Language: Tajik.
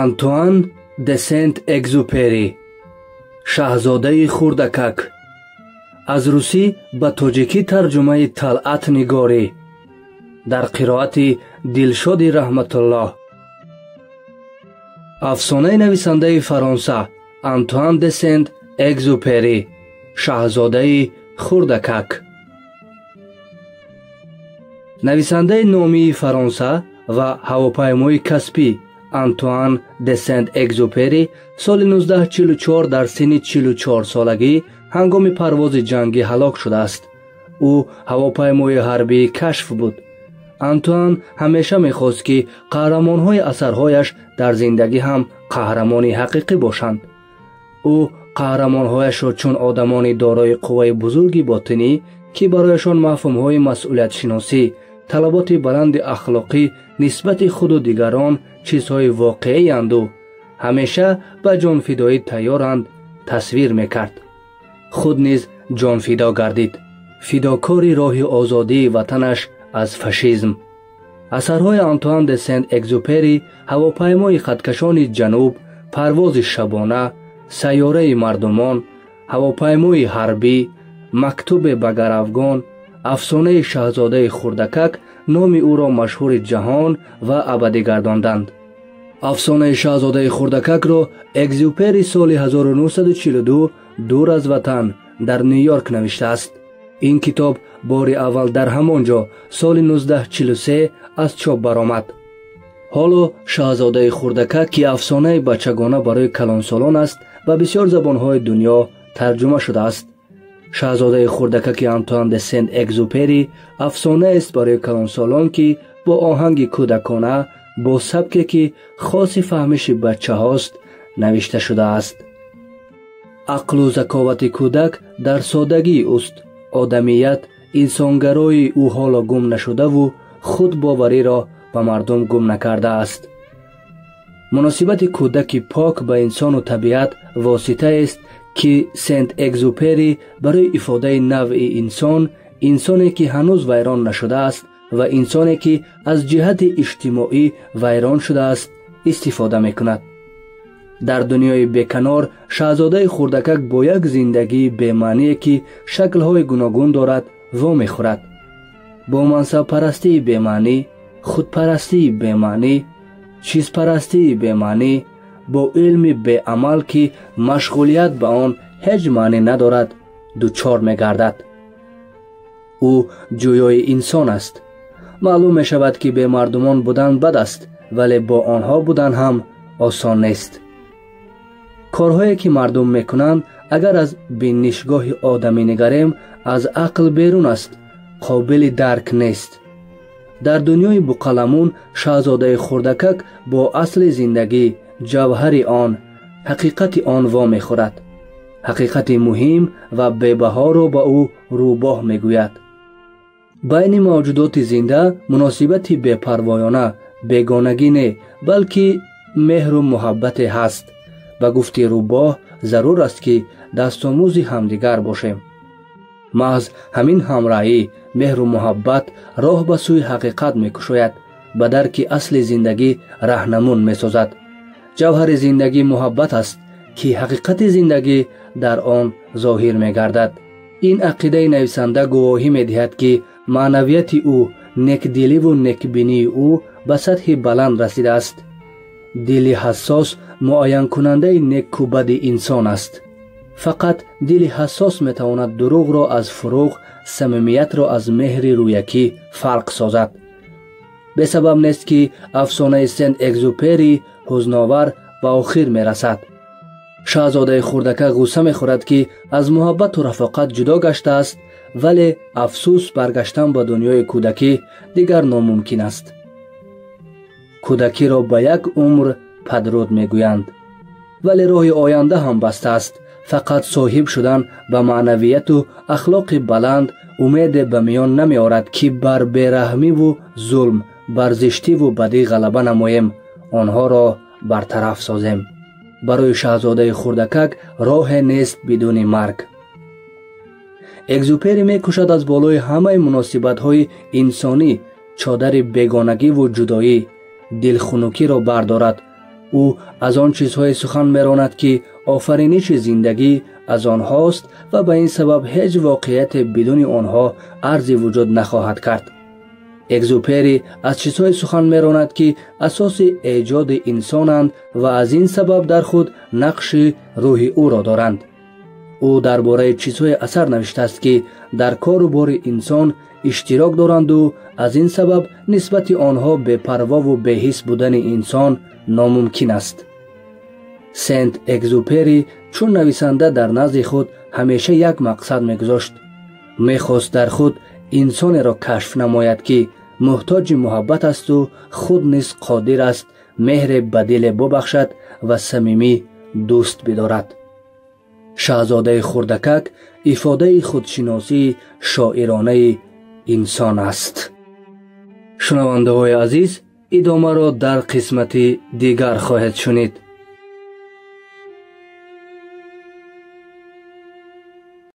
антуан де сент экзюпери шаҳзодаи хурдакак. аз русӣ ба тоҷикӣ тарҷумаи талъат нигорӣ дар қироати дилшоди раҳматуллоҳ. афсонаи нависандаи фаронса антуан де сент экзюпери шаҳзодаи хурдакак. нависандаи номии фаронса ва ҳавопаймои каспӣ антуан де сент экзюпери соли 1944 дар синни 44 солагӣ ҳангоми парвози ҷангӣ ҳалок шудааст. ӯ ҳавопаймои ҳарбии кашф буд. антуан ҳамеша мехост ки қаҳрамонҳои асарҳояш дар зиндагӣ ҳам қаҳрамони ҳақиқӣ бошанд. ӯ қаҳрамонҳояшро чун одамони дорои қувваи бузурги ботинӣ ки барояшон мафҳумҳои масъулиятшиносӣ, талаботи баланди ахлоқӣ нисбати худу дигарон чизҳои воқеиянду ҳамеша ба ҷонфидоӣ тайёранд тасвир мекард. худ низ ҷонфидо гардид, фидокори роҳи озодии ватанаш аз фашизм. асарҳои антуан де сент экзюпери ҳавопаймои хаткашони ҷануб, парвози шабона, сайёраи мардумон, ҳавопаймои ҳарбӣ, мактубе ба гаравгон, афсонаи шаҳзодаи хурдакак номи ӯро машҳури ҷаҳон ва абадӣ гардонданд. афсонаи шаҳзодаи хурдакакро экзюпери соли 1942 дур аз ватан дар Нью-Йорк навиштааст. ин китоб бори аввал дар ҳамон ҷо соли 1943 аз чоп баромад. ҳоло шаҳзодаи хурдакак ки афсонаи бачагона барои калонсолон аст ба бисёр забонҳои дунё тарҷума шудааст. шаҳзодаи хурдакаки антуан де сент экзюпери афсонаест барои калонсолон ки бо оҳанги кӯдакона, бо сабке ки хоси фаҳмиши бачаҳост навишта шудааст. ақлу заковати кӯдак дар содагии уст. одамият, инсонгароии ӯ ҳоло гум нашудаву худбовариро ба мардум гум накардааст. муносибати кӯдаки пок ба инсону табиат воситаест ки сент экзюпери барои ифодаи навъи инсон, инсоне ки ҳанӯз вайрон нашудааст ва инсоне ки аз ҷиҳати иҷтимоӣ вайрон шудааст истифода мекунад. дар дунёи беканор шаҳзодаи хурдакак бо як зиндагии бемаъние ки шаклҳои гуногун дорад вомехӯрад. бо мансабпарастии бемаънӣ, худпарастии бемаънӣ, чизпарастии бемаънӣ, бо илми беамал ки машғулият ба он ҳеҷ маънӣ надорад дучор мегардад. ӯ ҷӯёи инсон аст. маълум мешавад ки бемардумон будан бад аст, вале бо онҳо будан ҳам осон нест. корҳое ки мардум мекунанд агар аз бинишгоҳи одамӣнигарем аз ақл берун аст, қобили дарк нест. дар дунёи буқаламун шаҳзодаи хурдакак бо асли зиндагӣ, ҷавҳари он, ҳақиқати он вомехӯрад. ҳақиқати муҳим ва бебаҳоро ба ӯ рӯбоҳ мегӯяд. байни мавҷудоти зинда муносибати бепарвоёна, бегонагӣ не, балки меҳру муҳаббате ҳаст. ба гуфти рӯбоҳ зарур аст ки дастомӯзи ҳамдигар бошем. маҳз ҳамин ҳамраҳӣ, меҳру муҳаббат роҳ ба сӯи ҳақиқат мекушояд, ба дарки асли зиндагӣ раҳнамун месозад. ҷавҳари зиндагӣ муҳаббат аст ки ҳақиқати зиндагӣ дар он зоҳир мегардад. ин ақидаи нависанда гувоҳӣ медиҳад ки маънавияти ӯ, некдиливу некбинии ӯ ба сатҳи баланд расидааст. дили ҳассос муайянкунандаи некку бади инсон аст. фақат дили ҳассос метавонад дурӯғро аз фурӯғ, самимиятро аз меҳри рӯякӣ фарқ созад. бесабаб нест ки афсонаи сент экзюпери ҳузновар ба охир мерасад. шаҳзодаи хурдакак ғусса мехӯрад ки аз муҳаббату рафоқат ҷудо гаштааст, вале афсӯс баргаштан ба дунёи кӯдакӣ дигар номумкин аст. кӯдакиро ба як умр падруд мегӯянд, вале роҳи оянда ҳам бастааст. фақат соҳиб шудан ба маънавияту ахлоқи баланд умеде ба миён намеорад ки бар бераҳмиву зулм, бар зиштиву бадӣ ғалаба намоем, онҳоро бартараф созем. барои шаҳзодаи хурдакак роҳе нест бидуни марг. экзюпери мекӯшад аз болои ҳамаи муносибатҳои инсонӣ чодари бегонагиву ҷудоӣ, дилхунукиро бардорад او از آن چیزهای سخن می‌راند که آفرینش زندگی از آنهاست و به این سبب هیچ واقعیت بدون آنها ارزی وجود نخواهد کرد. اگزوپری از چیزهای سخن می‌راند که اساس ایجاد انسانند و از این سبب در خود نقش روحی او را دارند. او درباره چیزهای اثر نوشته است که در کار و بار انسان اشتراک دارند و از این سبب نسبت آنها به پروا و به حس بودن انسان ناممکن است. سنت اگزوپری چون نویسنده در نزد خود همیشه یک مقصد می‌گذاشت. می‌خواست در خود انسان را کشف نماید که محتاج محبت است و خود نیز قادر است مهر به دل ببخشد و صمیمی دوست بدارد. شاهزاده خردکک افاده خودشناسی شاعرانه انسان است. شنونده های عزیز، ادامه را در قسمت دیگر خواهید شنید.